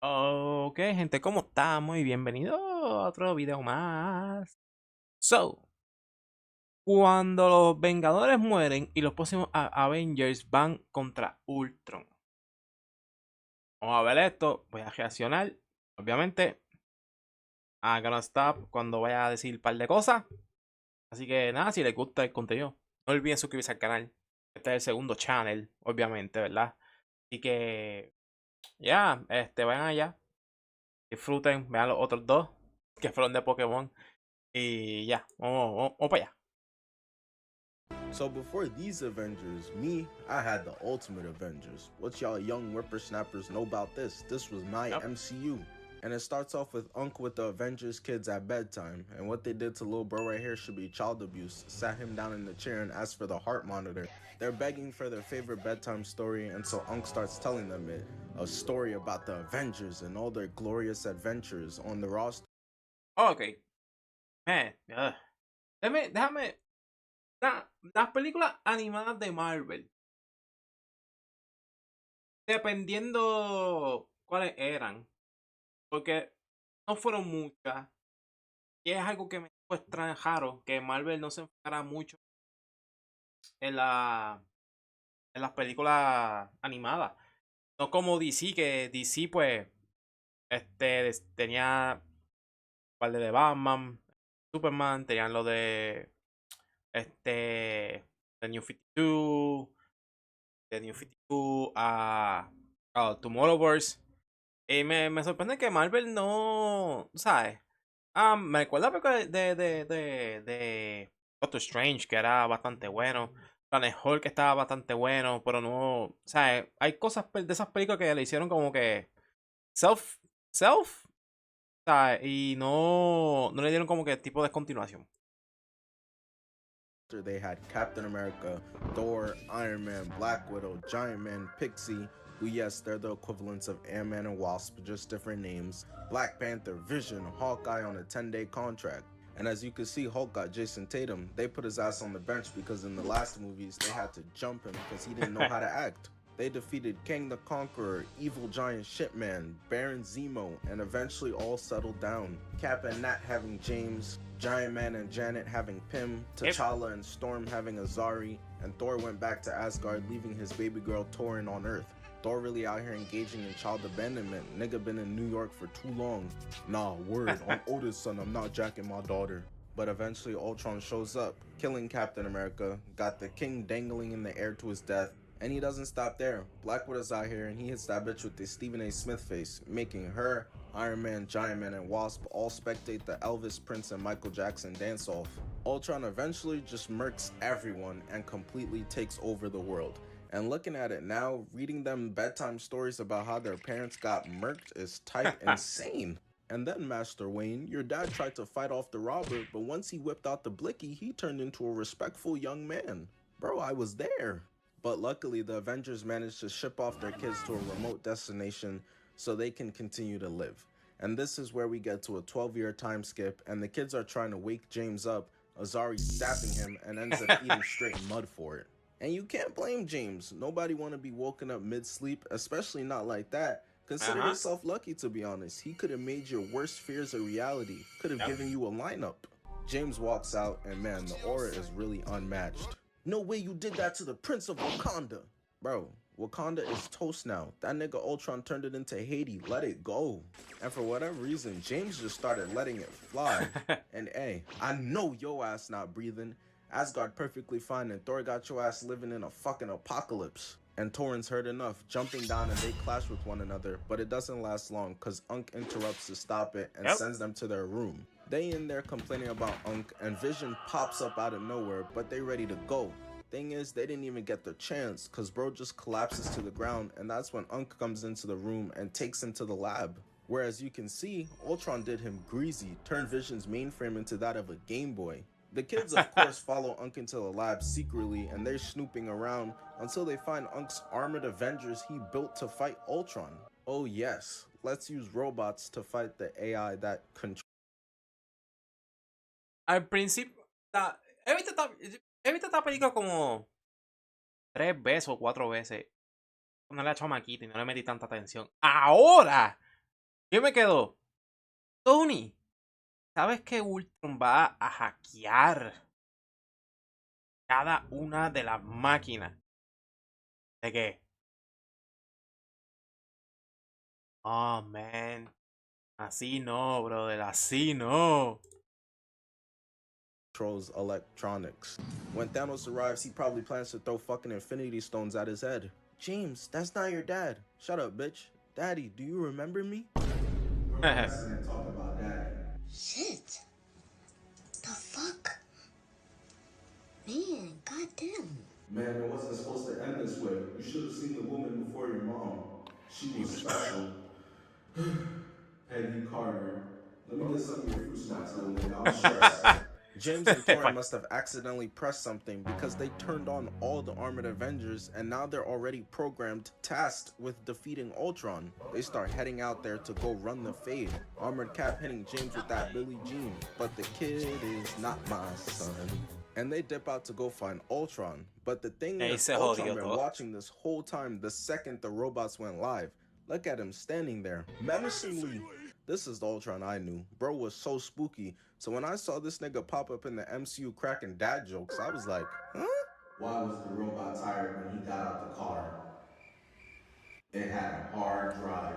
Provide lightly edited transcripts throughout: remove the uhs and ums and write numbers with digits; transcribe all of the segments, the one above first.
Ok, gente, ¿cómo estamos? Y bienvenido a otro video más. Cuando los Vengadores mueren y los próximos Avengers van contra Ultron. Vamos a ver esto, voy a reaccionar. Obviamente, I'm gonna stop cuando vaya a decir un par de cosas. Así que nada, si les gusta el contenido, no olviden suscribirse al canal. Este es el segundo channel, obviamente, ¿verdad? Así que, ya, vayan allá, disfruten, vean los otros dos que fueron de Pokémon. Y ya, vamos para allá. So before these Avengers, I had the ultimate Avengers. What y'all young whippersnappers know about this? This was my Yep. MCU. And it starts off with Unc with the Avengers kids at bedtime, and what they did to little bro right here should be child abuse. Sat him down in the chair and asked for the heart monitor. They're begging for their favorite bedtime story, and so Unc starts telling them it. A story about the Avengers and all their glorious adventures on the roster. Ok, déjame. Las películas animadas de Marvel, dependiendo cuáles eran, porque no fueron muchas, y es algo que me fue extranjero, que Marvel no se enfocara mucho en en las películas animadas. No como DC, que DC pues tenía un par de Batman, Superman, tenían lo de The New 52, The New 52 a Tomorrowverse. Y me sorprende que Marvel no, ¿sabes? Me recuerda de Doctor Strange, que era bastante bueno. Planet Hulk, que estaba bastante bueno, pero no, ¿sabes? Hay cosas de esas películas que le hicieron como que self, self, ¿sabes? Y no le dieron como que tipo de continuación. They had Captain America, Thor, Iron Man, Black Widow, Giant Man, Pixie, who, yes, they're the equivalents of Ant-Man and Wasp, just different names, Black Panther, Vision, Hawkeye on a 10-day contract. And as you can see, Hulk got Jason Tatum. They put his ass on the bench because in the last movies, they had to jump him because he didn't know how to act. They defeated Kang the Conqueror, Evil Giant Shipman, Baron Zemo, and eventually all settled down. Cap and Nat having James, Giant Man and Janet having Pym, T'Challa and Storm having Azari, and Thor went back to Asgard, leaving his baby girl Torin on Earth. Thor really out here engaging in child abandonment. Nigga been in New York for too long. Nah, word, on Otis' son, I'm not jacking my daughter. But eventually Ultron shows up, killing Captain America, got the king dangling in the air to his death, and he doesn't stop there. Black Widow's out here and he hits that bitch with the Stephen A. Smith face, making her, Iron Man, Giant Man, and Wasp all spectate the Elvis, Prince, and Michael Jackson dance-off. Ultron eventually just murks everyone and completely takes over the world. And looking at it now, reading them bedtime stories about how their parents got murked is type insane. And then, Master Wayne, your dad tried to fight off the robber, but once he whipped out the blicky, he turned into a respectful young man. Bro, I was there. But luckily, the Avengers managed to ship off their kids to a remote destination so they can continue to live. And this is where we get to a 12-year time skip, and the kids are trying to wake James up, Azari stabbing him, and ends up eating straight mud for it. And you can't blame James. Nobody want to be woken up mid-sleep, especially not like that. Consider yourself lucky, to be honest. He could have made your worst fears a reality. Could have given you a lineup. James walks out, and man, the aura is really unmatched. No way you did that to the Prince of Wakanda. Bro, Wakanda is toast now. That nigga Ultron turned it into Haiti. Let it go. And for whatever reason, James just started letting it fly. And hey, I know your ass not breathing. Asgard perfectly fine and Thor got your ass living in a fucking apocalypse. And Thorin's heard enough, jumping down and they clash with one another, but it doesn't last long cause Unk interrupts to stop it and sends them to their room. They in there complaining about Unk and Vision pops up out of nowhere, but they ready to go. Thing is, they didn't even get the chance cause bro just collapses to the ground and that's when Unk comes into the room and takes him to the lab. Whereas you can see, Ultron did him greasy, turned Vision's mainframe into that of a Game Boy. The kids, of course, follow Unk into the lab secretly, and they're snooping around until they find Unk's armored Avengers he built to fight Ultron. Oh yes, let's use robots to fight the AI that controls. Al principio, he visto esta película como 3 veces o 4 veces. Cuando era chamaquita y no le metí tanta atención. Ahora Yo me quedo, Tony, ¿sabes que Ultron va a hackear cada una de las máquinas? ¿De qué? Oh, man. Así no, brother, así no. Controls electronics. When Thanos arrives, he probably plans to throw fucking Infinity Stones at his head. James, that's not your dad. Shut up, bitch. Daddy, do you remember me? And talk about daddy. Shit. The fuck? Man, goddamn. Man, it wasn't supposed to end this way. You should have seen the woman before your mom. She was special. Peggy Carter. Let me get some of your fruit snacks, little nigga. I'm stressed. James and Thor must have accidentally pressed something because they turned on all the armored Avengers and now they're already programmed, tasked with defeating Ultron. They start heading out there to go run the fade. Armored Cap hitting James with that Billie Jean, but the kid is not my son. And they dip out to go find Ultron. But the thing is, Ultron been watching this whole time the second the robots went live. Look at him standing there, menacingly. This is the Ultron I knew. Bro was so spooky. So when I saw this nigga pop up in the MCU cracking dad jokes, I was like, huh? Why was the robot tired when he got out the car? It had a hard drive.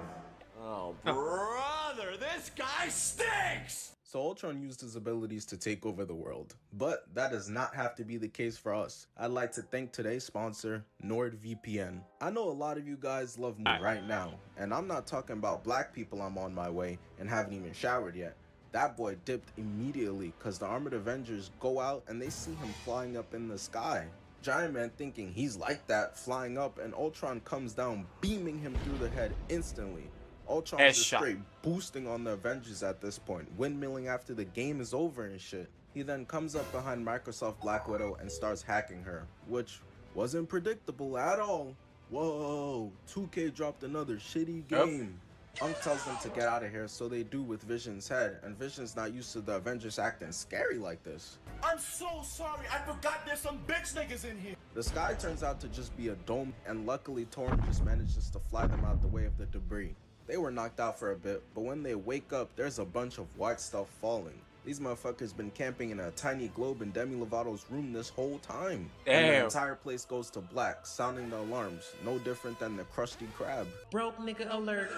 Oh, brother, this guy stinks! So Ultron used his abilities to take over the world. But that does not have to be the case for us. I'd like to thank today's sponsor, NordVPN. I know a lot of you guys love me right now, and I'm not talking about black people I'm on my way and haven't even showered yet. That boy dipped immediately because the armored Avengers go out and they see him flying up in the sky. Giant Man thinking he's like that, flying up, and Ultron comes down, beaming him through the head instantly. Ultron's just straight boosting on the Avengers at this point, windmilling after the game is over and shit. He then comes up behind Microsoft Black Widow and starts hacking her, which wasn't predictable at all. Whoa, 2K dropped another shitty game. Unc tells them to get out of here, so they do with Vision's head, and Vision's not used to the Avengers acting scary like this. I'm so sorry, I forgot there's some bitch niggas in here. The sky turns out to just be a dome, and luckily Torn just manages to fly them out the way of the debris. They were knocked out for a bit, but when they wake up, there's a bunch of white stuff falling. These motherfuckers been camping in a tiny globe in Demi Lovato's room this whole time. Damn. And the entire place goes to black, sounding the alarms, no different than the Krusty Krab. Broke nigga alert.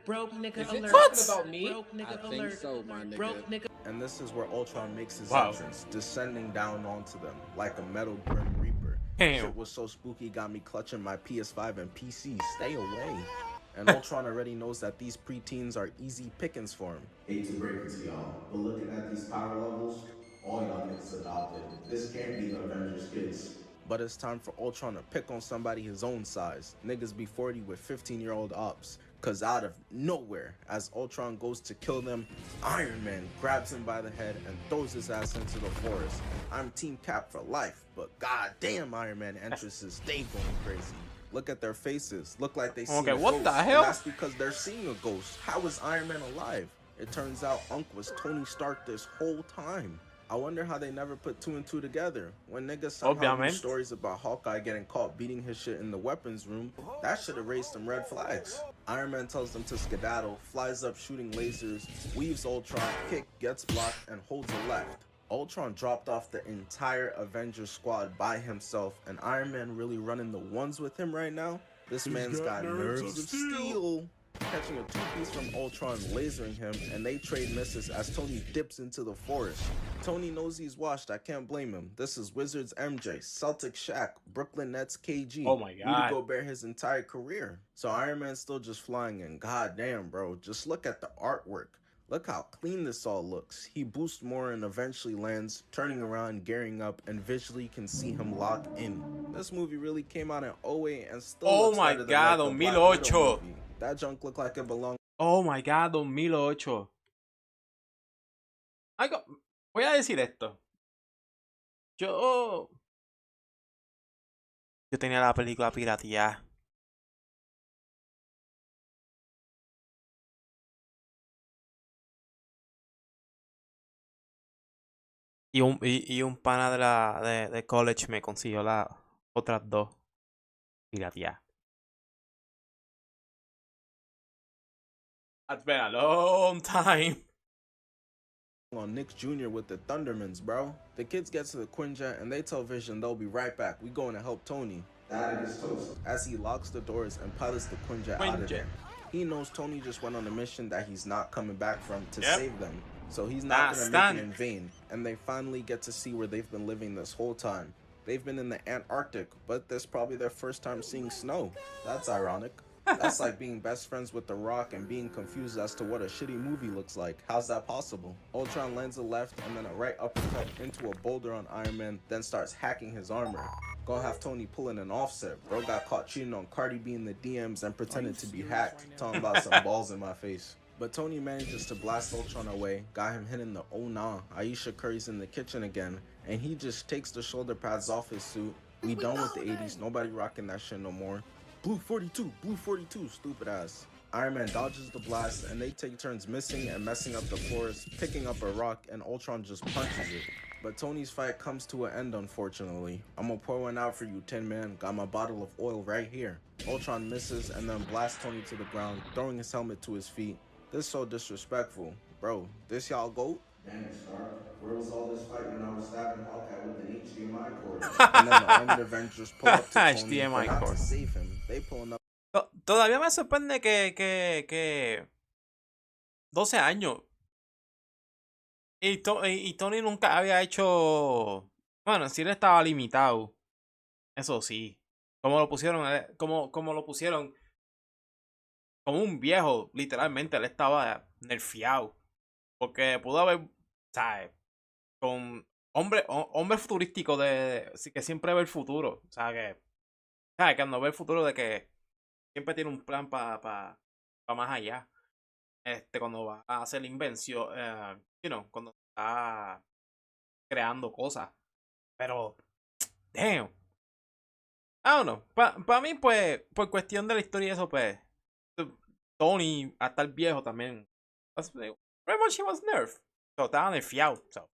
Broke nigga alert. What? About me? Broke nigga I alert. think so, my nigga. Broke nigga. And this is where Ultron makes his entrance, descending down onto them like a metal Grim Reaper. Damn. Shit was so spooky, got me clutching my PS5 and PC. Stay away. And Ultron already knows that these preteens are easy pickings for him. Hate to break it to y'all, but looking at these power levels, all y'all niggas adopted. This can't be the Avengers kids. But it's time for Ultron to pick on somebody his own size. Niggas be 40 with 15-year-old ops. Cause out of nowhere, as Ultron goes to kill them, Iron Man grabs him by the head and throws his ass into the forest. I'm Team Cap for life, but goddamn Iron Man entrances, they going crazy. Look at their faces. Look like they see a ghost. What the hell? And that's because they're seeing a ghost. How is Iron Man alive? It turns out Unc was Tony Stark this whole time. I wonder how they never put 2 and 2 together. When niggas somehow do stories about Hawkeye getting caught beating his shit in the weapons room, that should have raised some red flags. Iron Man tells them to skedaddle, flies up shooting lasers, weaves Ultron, kick, gets blocked, and holds a left. Ultron dropped off the entire Avengers squad by himself, and Iron Man really running the ones with him right now? This man's got nerves of steel. Catching a 2-piece from Ultron, lasering him, and they trade misses as Tony dips into the forest. Tony knows he's washed, I can't blame him. This is Wizards MJ, Celtics Shaq, Brooklyn Nets KG. Oh my God. Rudy Gobert his entire career. So Iron Man's still just flying, and goddamn bro, just look at the artwork. Look how clean this all looks. He boosts more and eventually lands, turning around, gearing up, and visually can see him lock in. This movie really came out in 08 and still looks better than like the Black Widow movie. That junk looked like it belonged. Oh my God, 2008. Voy a decir esto. Yo tenía la película pirateada. Y un pana de college me consiguió las otras 2 pirateadas. It's been a long time. On Nick Jr. with the Thundermans, bro. The kids get to the Quinjet and they tell Vision they'll be right back. We going to help Tony. That is toast. As he locks the doors and pilots the Quinjet out of there. He knows Tony just went on a mission that he's not coming back from to save them. So he's not going to make it in vain. And they finally get to see where they've been living this whole time. They've been in the Antarctic, but this probably their first time seeing snow. That's ironic. That's like being best friends with The Rock and being confused as to what a shitty movie looks like. How's that possible? Ultron lands a left and then a right uppercut into a boulder on Iron Man, then starts hacking his armor. Gonna have Tony pulling an offset. Bro got caught cheating on Cardi B in the DMs and pretended to be hacked. Talking about some balls in my face. But Tony manages to blast Ultron away, got him hitting the oh nah. Aisha Curry's in the kitchen again, and he just takes the shoulder pads off his suit. We done with the 80s, nobody rocking that shit no more. Blue 42, stupid ass. Iron Man dodges the blast and they take turns missing and messing up the floors, picking up a rock, and Ultron just punches it. But Tony's fight comes to an end, unfortunately. I'm gonna pour one out for you, Tin Man. Got my bottle of oil right here. Ultron misses and then blasts Tony to the ground, throwing his helmet to his feet. This so disrespectful. Bro, this y'all GOAT? Dang it, Stark. Where was all this fight when I was stabbing Hawkeye with an HDMI cord? And then the armored Avengers pull up to Tony, but not to save him. They pulling up. Todavía me sorprende que 12 años. Y Tony nunca había hecho... Bueno, sí le estaba limitado. Eso sí. Como lo pusieron, como un viejo, literalmente, él estaba nerfeado. Porque pudo haber, ¿sabes? Con hombre futurístico que siempre ve el futuro. O sea, ¿sabes? Que no ve el futuro de que siempre tiene un plan para más allá. Cuando va a hacer la invención, cuando está creando cosas. Pero, damn. I don't know. Para mí, pues, por cuestión de la historia y eso, pues, Tony, hasta el viejo también. Pretty much he was nerfed. So, estaba nerfeado. So.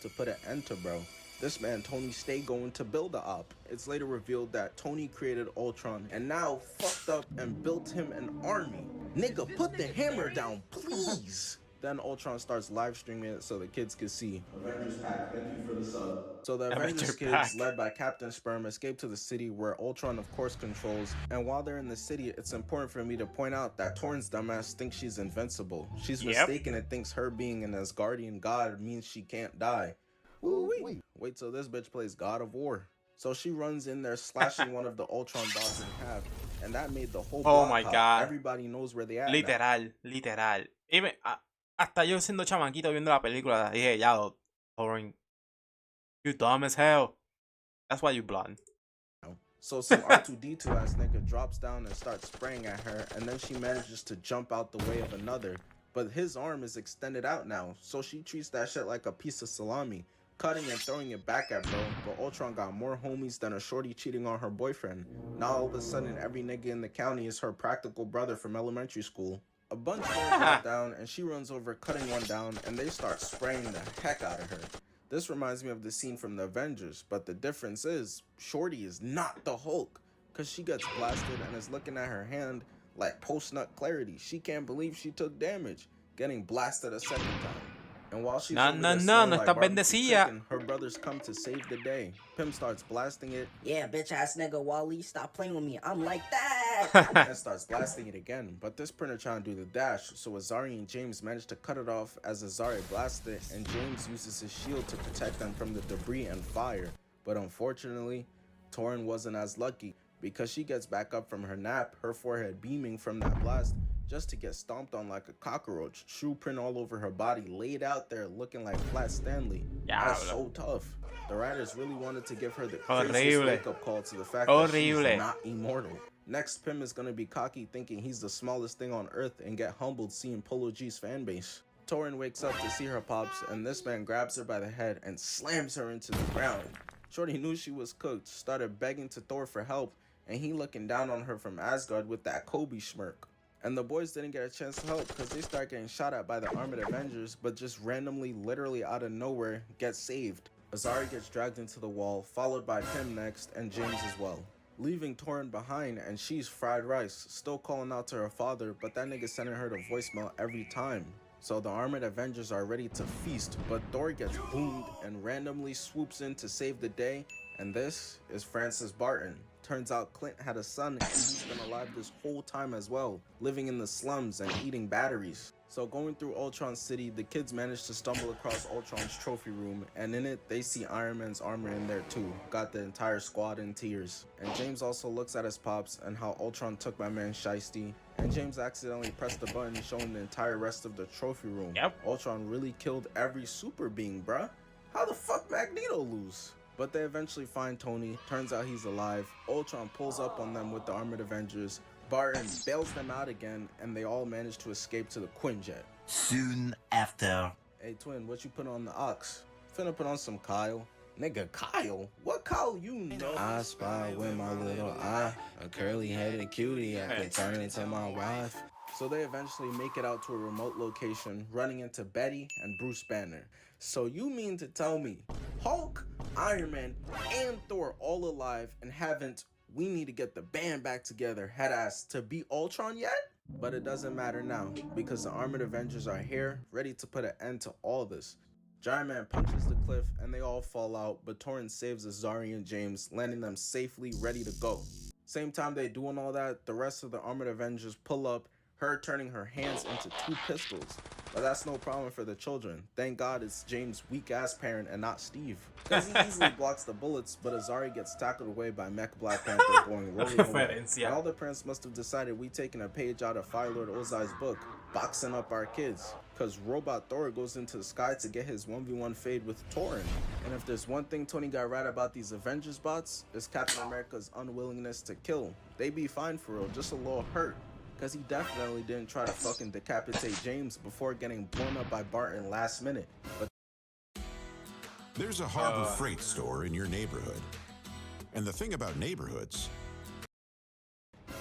To put an end to, bro. This man, Tony, stay going to build a op. It's later revealed that Tony created Ultron and now fucked up and built him an army. Nigga, put the hammer down, please. Then Ultron starts live streaming it so the kids can see. Avengers pack, thank you for the sub. So the Avengers kids, led by Captain Sperm, escape to the city where Ultron of course controls. And while they're in the city, it's important for me to point out that Torn's dumbass thinks she's invincible. She's mistaken and thinks her being an Asgardian god means she can't die. Ooh-wee. Wait till this bitch plays God of War. So she runs in there slashing one of the Ultron dogs in half. And that made the whole block my pop. God. Everybody knows where they at. Literal. Hasta yo siendo chamaquito viendo la película, dije, ya, Thorin, you dumb as hell. That's why you blonde. So some R2-D2 ass nigga drops down and starts spraying at her, and then she manages to jump out the way of another. But his arm is extended out now, so she treats that shit like a piece of salami, cutting and throwing it back at bro. But Ultron got more homies than a shorty cheating on her boyfriend. Now all of a sudden every nigga in the county is her practical brother from elementary school. A bunch of them drop down and she runs over cutting one down and they start spraying the heck out of her. This reminds me of the scene from the Avengers, but the difference is Shorty is not the Hulk, cause she gets blasted and is looking at her hand like post-nut clarity. She can't believe she took damage, getting blasted a second time. And while she's no está bendecida. Her brothers come to save the day. Pym starts blasting it. Yeah, bitch ass nigga Wally, stop playing with me. I'm like that. And starts blasting it again. But this printer trying to do the dash, so Azari and James manage to cut it off as Azari blasts it, and James uses his shield to protect them from the debris and fire. But unfortunately, Torrin wasn't as lucky, because she gets back up from her nap, her forehead beaming from that blast, just to get stomped on like a cockroach, shoe print all over her body, laid out there looking like Flat Stanley. That's so tough. The writers really wanted to give her the craziest wake-up call to the fact that she's not immortal. Next, Pym is gonna be cocky, thinking he's the smallest thing on Earth, and get humbled seeing Polo G's fanbase. Torrin wakes up to see her pops, and this man grabs her by the head and slams her into the ground. Shorty knew she was cooked, started begging to Thor for help, and he looking down on her from Asgard with that Kobe smirk. And the boys didn't get a chance to help because they start getting shot at by the armored Avengers, but just randomly, literally out of nowhere, get saved. Azari gets dragged into the wall, followed by Pym next, and James as well. leaving Torin behind, and she's fried rice, still calling out to her father, but that nigga sending her the voicemail every time. So the armored Avengers are ready to feast, but Thor gets boomed and randomly swoops in to save the day, and this is Francis Barton. Turns out Clint had a son and he's been alive this whole time as well, living in the slums and eating batteries. So going through Ultron City, the kids manage to stumble across Ultron's trophy room, and in it they see Iron Man's armor in there too. Got the entire squad in tears. And James also looks at his pops and how Ultron took my man Shiesty, and James accidentally pressed the button showing the entire rest of the trophy room. Yep. Ultron really killed every super being, bruh. How the fuck Magneto lose? But they eventually find Tony, turns out he's alive. Ultron pulls up on them with the armored Avengers. Barton bails them out again, and they all manage to escape to the Quinjet. Soon after. Hey twin, what you put on the ox? Finna put on some Kyle. Nigga, Kyle? What Kyle you know? I spy with my little eye, a curly-headed cutie, I can turn into my wife. So they eventually make it out to a remote location, running into Betty and Bruce Banner. So you mean to tell me Hulk, Iron Man, and Thor all alive and haven't "we need to get the band back together" head ass to beat Ultron yet? But it doesn't matter now, because the armored Avengers are here, ready to put an end to all this. Giant Man punches the cliff and they all fall out, but Torrance saves Azari and James, landing them safely ready to go. Same time they doing all that, the rest of the armored Avengers pull up, her turning her hands into 2 pistols. But that's no problem for the children. Thank God it's James' weak-ass parent and not Steve. Because he easily blocks the bullets, but Azari gets tackled away by Mech Black Panther going rolling away. And all the parents must have decided we taking a page out of Firelord Ozai's book, boxing up our kids. Because Robot Thor goes into the sky to get his 1v1 fade with Torin. And if there's one thing Tony got right about these Avengers bots, it's Captain America's unwillingness to kill. They be fine for real, just a little hurt. Because he definitely didn't try to fucking decapitate James before getting blown up by Barton last minute. But there's a Harbor Freight store in your neighborhood. And the thing about neighborhoods...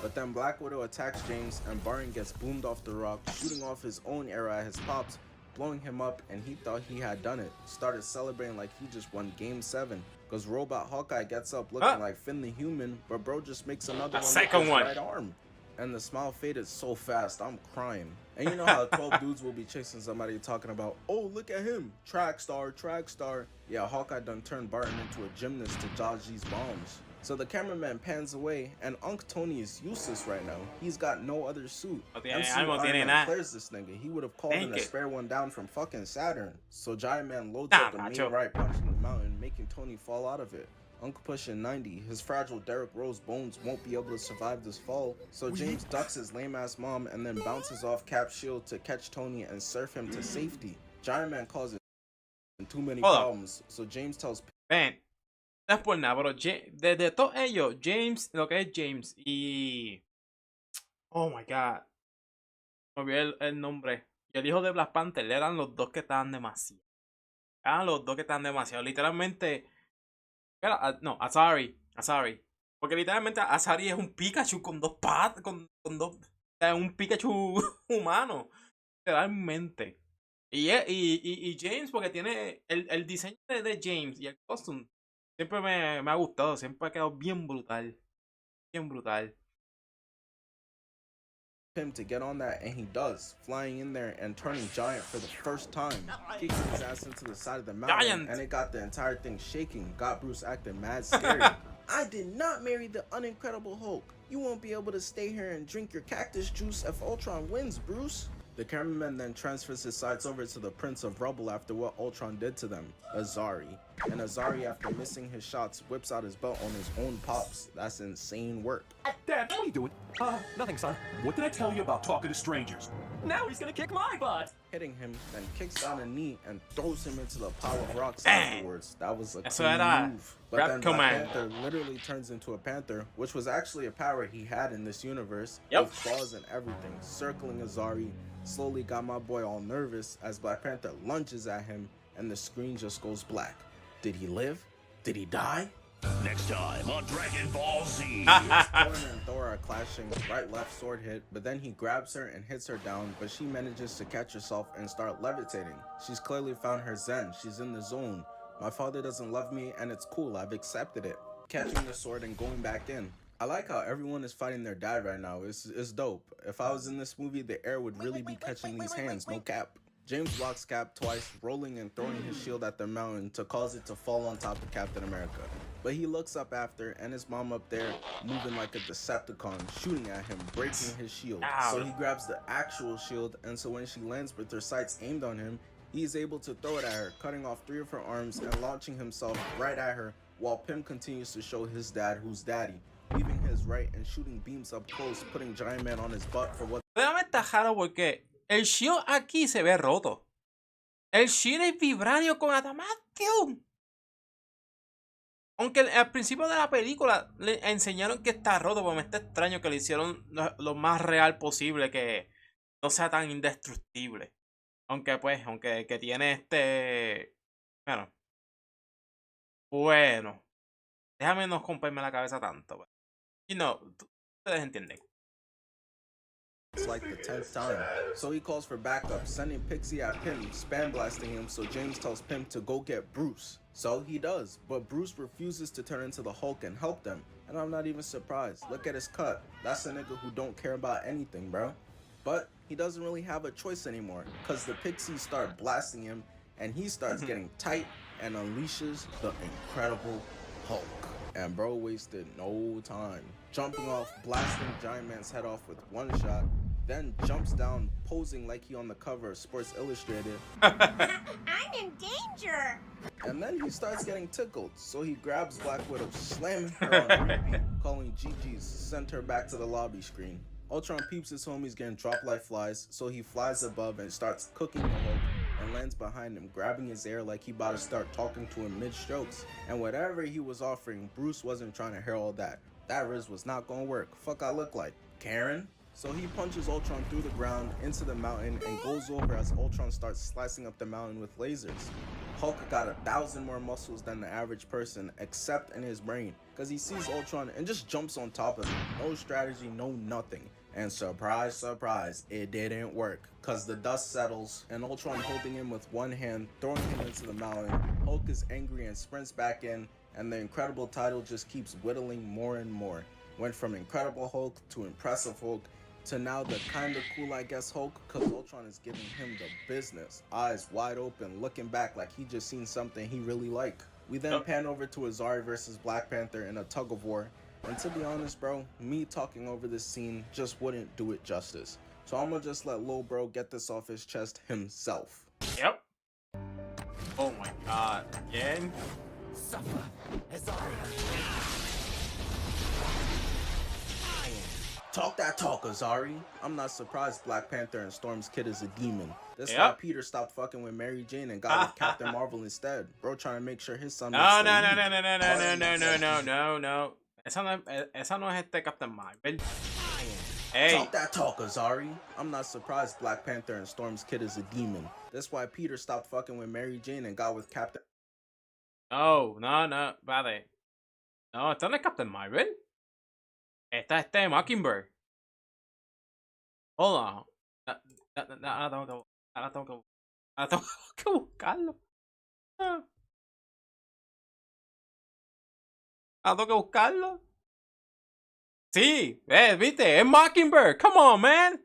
But then Black Widow attacks James and Barton gets boomed off the rock, shooting off his own arrow at his pops, blowing him up, and he thought he had done it. Started celebrating like he just won Game 7. Because Robot Hawkeye gets up looking like Finn the Human, but bro just makes another one with his right arm. And the smile faded so fast, I'm crying. And you know how 12 dudes will be chasing somebody talking about, "Oh, look at him, track star, track star." Yeah, Hawkeye done turned Barton into a gymnast to dodge these bombs. So the cameraman pans away, and Unc Tony is useless right now. He's got no other suit. MCU Iron Man clears this nigga. He would have called in a spare one down from fucking Saturn. So Giant Man loads up the main right, punching the mountain, making Tony fall out of it. Unc pushing 90, his fragile Derrick Rose bones won't be able to survive this fall, so James ducks his lame-ass mom and then bounces off Cap's shield to catch Tony and surf him to safety. Giant Man causes too many problems, so James tells... Ven, no es por nada, pero de todos ellos, James, lo que es James y... Oh my God. Me olvidé el nombre. Y el hijo de Black Panther eran los dos que estaban demasiado. Eran los dos que estaban demasiado. Literalmente... No, Azari. Porque literalmente Azari es un Pikachu con 2 patas, con 2... un Pikachu humano. Literalmente. Y James, porque tiene el diseño de James y el costume. Siempre me ha gustado. Siempre ha quedado bien brutal. Bien brutal. Him to get on that, and he does, flying in there and turning giant for the first time, kicking his ass into the side of the mountain, and it got the entire thing shaking, got Bruce acting mad scary. I did not marry the unincredible Hulk. You won't be able to stay here and drink your cactus juice if Ultron wins, Bruce. The cameraman then transfers his sights over to the Prince of Rubble after what Ultron did to them, Azari. And Azari, after missing his shots, whips out his belt on his own pops. That's insane work. Dad, what are you doing? Nothing, son. What did I tell you about talking to strangers? Now he's gonna kick my butt! Hitting him, then kicks down a knee and throws him into the pile of rocks afterwards. That was a clean move. But then Black Panther literally turns into a panther, which was actually a power he had in this universe, with claws and everything, circling Azari. Slowly got my boy all nervous as Black Panther lunges at him and the screen just goes black. Did he live? Did he die? Next time on Dragon Ball Z. Thor and Thor are clashing, right left sword hit, but then he grabs her and hits her down, but she manages to catch herself and start levitating. She's clearly found her zen, she's in the zone. My father doesn't love me and it's cool, I've accepted it. Catching the sword and going back in. I like how everyone is fighting their dad right now. It's dope. If I was in this movie, the air would really be catching these hands, no cap. James blocks Cap twice, rolling and throwing his shield at the mountain to cause it to fall on top of Captain America. But he looks up after, and his mom up there, moving like a Decepticon, shooting at him, breaking his shield. So he grabs the actual shield, and so when she lands with her sights aimed on him, he's able to throw it at her, cutting off 3 of her arms and launching himself right at her, while Pym continues to show his dad who's daddy, leaving his right and shooting beams up close, putting Giant Man on his butt for what... Realmente está raro porque el shield aquí se ve roto. El shield es vibranio con adamantium. Aunque al principio de la película le enseñaron que está roto, porque me está extraño que le hicieron lo más real posible, que no sea tan indestructible. Aunque pues, aunque que tiene Bueno. Déjame no romperme la cabeza tanto. You know, ustedes entienden. It's like the 10th time. So he calls for backup, sending Pixie at Pym, spam blasting him, so James tells Pym to go get Bruce. So he does, but Bruce refuses to turn into the Hulk and help them. And I'm not even surprised. Look at his cut. That's a nigga who don't care about anything, bro. But he doesn't really have a choice anymore, cause the Pixies start blasting him, and he starts getting tight and unleashes the Incredible Hulk. And bro wasted no time, jumping off, blasting Giant Man's head off with one shot, then jumps down, posing like he on the cover of Sports Illustrated. I'm in danger! And then he starts getting tickled, so he grabs Black Widow, slamming her on repeat, calling GG's, sent her back to the lobby screen. Ultron peeps his homies getting dropped like flies, so he flies above and starts cooking the Hulk, and lands behind him, grabbing his ear like he about to start talking to him mid-strokes. And whatever he was offering, Bruce wasn't trying to hear all that. That Riz was not gonna work. Fuck I look like? Karen? So he punches Ultron through the ground, into the mountain, and goes over as Ultron starts slicing up the mountain with lasers. Hulk got 1,000 more muscles than the average person, except in his brain, because he sees Ultron and just jumps on top of him. No strategy, no nothing. And surprise, surprise, it didn't work, because the dust settles, and Ultron holding him with one hand, throwing him into the mountain. Hulk is angry and sprints back in, and the Incredible title just keeps whittling more and more. Went from Incredible Hulk to Impressive Hulk, to now the kinda cool I guess Hulk, cause Ultron is giving him the business, eyes wide open, looking back like he just seen something he really liked. We then pan over to Azari versus Black Panther in a tug of war, and to be honest bro, me talking over this scene just wouldn't do it justice. So I'm gonna just let Lil Bro get this off his chest himself. Yep. Oh my god, again? Suffer, Azari. Talk that talk, Azari. I'm not surprised Black Panther and Storm's kid is a demon. That's Yep. why Peter stopped fucking with Mary Jane and got with Captain Marvel instead. Bro trying to make sure his son No. Esa no es Captain Marvel. Hey. Talk that talk, Azari. I'm not surprised Black Panther and Storm's kid is a demon. That's why Peter stopped fucking with Mary Jane and got with Captain... No, vale. No, esta no es Captain Marvel. Esta es Mockingbird. Hold on. Ahora tengo que buscarlo. Ahora tengo que buscarlo. Sí, viste, es Mockingbird. Come on, man.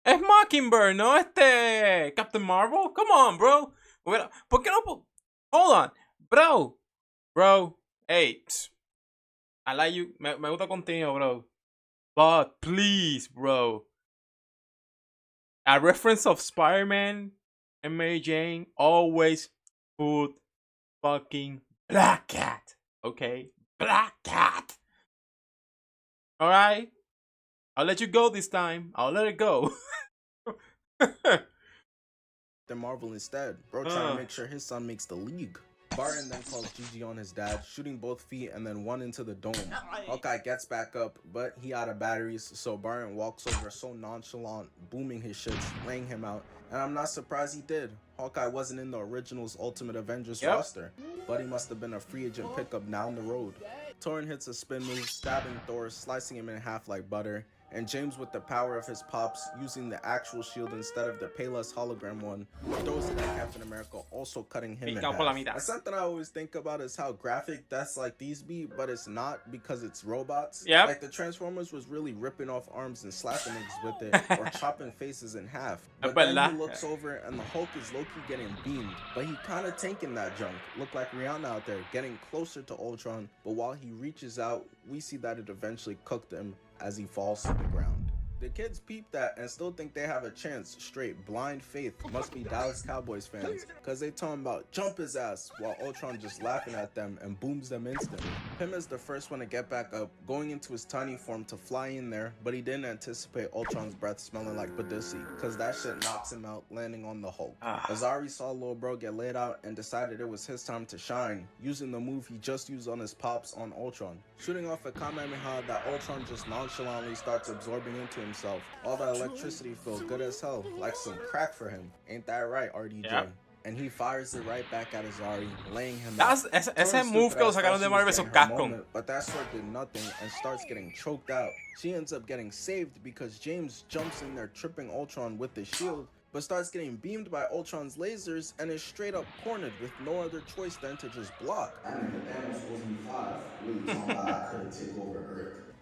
Es Mockingbird, no Captain Marvel. Come on, bro. ¿Por qué no? Hold on, bro. Hey, I like you. Me gusta contigo, bro. But please, bro. A reference of Spider-Man and Mary Jane, always put fucking Black Cat. Okay? Black Cat. Alright? I'll let you go this time. I'll let it go. Marvel instead. Bro trying to make sure his son makes the league. Barton then calls Gigi on his dad, shooting both feet and then one into the dome. Hawkeye gets back up, but he out of batteries, so Barton walks over so nonchalant, booming his shits, laying him out, and I'm not surprised he did. Hawkeye wasn't in the original's Ultimate Avengers roster, but he must have been a free agent pickup down the road. Torrin hits a spin move, stabbing Thor, slicing him in half like butter, and James, with the power of his pops, using the actual shield instead of the Payless hologram one, throws it at Captain America, also cutting him in Picado por la half. mitad. And something I always think about is how graphic deaths like these be, but it's not because it's robots. Yep. Like the Transformers was really ripping off arms and slapping niggas with it, or chopping faces in half. But then he looks over and the Hulk is low-key getting beamed, but he kinda tanking that junk. Look like Rihanna out there, getting closer to Ultron, but while he reaches out, we see that it eventually cooked him as he falls to the ground. The kids peep that and still think they have a chance. Straight blind faith must be Dallas Cowboys fans, cause they talking about jump his ass while Ultron just laughing at them and booms them instantly. Pym is the first one to get back up, going into his tiny form to fly in there, but he didn't anticipate Ultron's breath smelling like Badissi, cause that shit knocks him out, landing on the Hulk. Azari saw Lil Bro get laid out and decided it was his time to shine, using the move he just used on his pops on Ultron, shooting off a Kamehameha that Ultron just nonchalantly starts absorbing into himself. All that electricity feels good as hell, like some crack for him. Ain't that right, RDJ? Yep. And he fires it right back at Azari, laying him Ese move que lo sacaron de Marvel vs. Capcom. But that sword did nothing and starts getting choked out. She ends up getting saved because James jumps in there tripping Ultron with the shield, but starts getting beamed by Ultron's lasers and is straight up cornered with no other choice than to just block.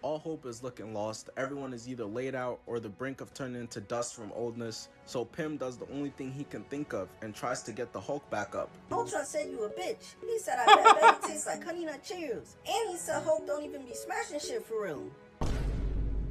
All hope is looking lost. Everyone is either laid out or the brink of turning into dust from oldness, so Pym does the only thing he can think of and tries to get the Hulk back up. Ultron said you a bitch. He said I bet Betty tastes like Honey Nut Cheerios. And he said Hulk don't even be smashing shit for real.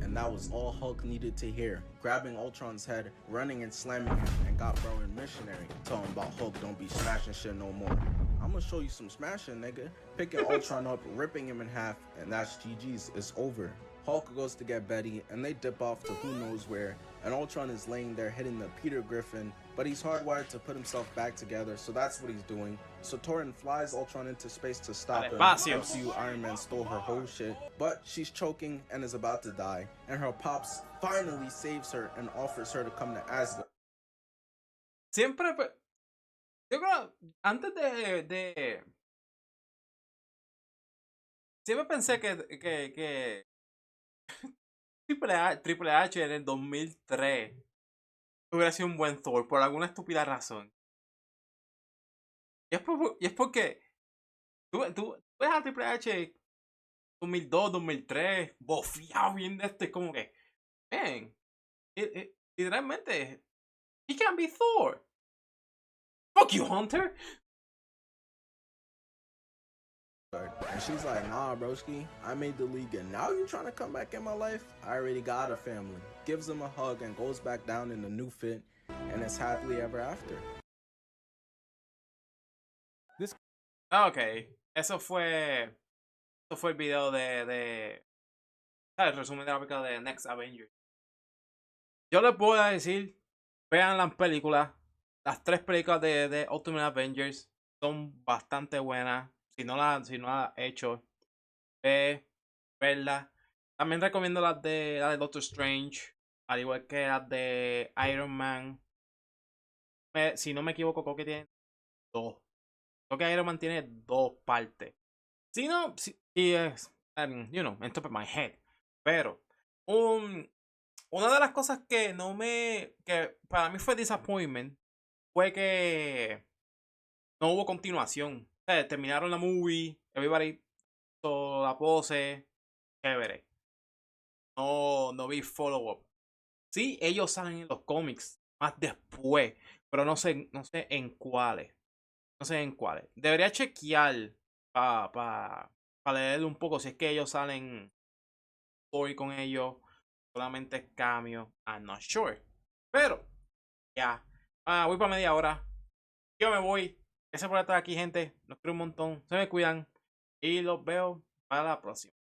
And that was all Hulk needed to hear. Grabbing Ultron's head, running and slamming him, and got bro in missionary, telling about Hulk don't be smashing shit no more. I'm gonna show you some smashing, nigga. Picking Ultron up, ripping him in half, and that's GG's. It's over. Hulk goes to get Betty, and they dip off to who knows where, and Ultron is laying there hitting the Peter Griffin, but he's hardwired to put himself back together, so that's what he's doing. So Torin flies Ultron into space to stop him. MCU Iron Man stole her whole shit, but she's choking and is about to die, and her pops finally saves her and offers her to come to Asgard. Siempre, yo creo, antes siempre pensé que Triple H en el 2003 hubiera sido un buen Thor por alguna estúpida razón. Y es porque tú ves a Triple H 2002, 2003, bofiado bien de esto, y como que, man, literalmente, he can be Thor. Fuck you, Hunter. And she's like, nah, broski, I made the league and now you trying to come back in my life? I already got a family. Gives him a hug and goes back down in the new fit and is happily ever after. Ok, eso fue el video el resumen de la película de Next Avengers. Yo les puedo decir, vean las películas, las 3 películas de Ultimate Avengers son bastante buenas. Si no la has hecho, verla. También recomiendo las de Doctor Strange, al igual que las de Iron Man. Si no me equivoco, creo que tienen 2. Creo que Iron Man tiene 2 partes. Si no, es, en top of my head. Pero, una de las cosas que que para mí fue disappointment fue que no hubo continuación. O sea, terminaron la movie, everybody hizo la pose, chévere. No vi follow-up. Sí, ellos salen en los cómics más después, pero no sé en cuáles. No sé en cuáles. Debería chequear para leerle un poco si es que ellos salen hoy con ellos. Solamente es cameo. I'm not sure. Pero, ya. Voy para media hora. Yo me voy. Gracias por estar aquí, gente. Los quiero un montón. Se me cuidan. Y los veo para la próxima.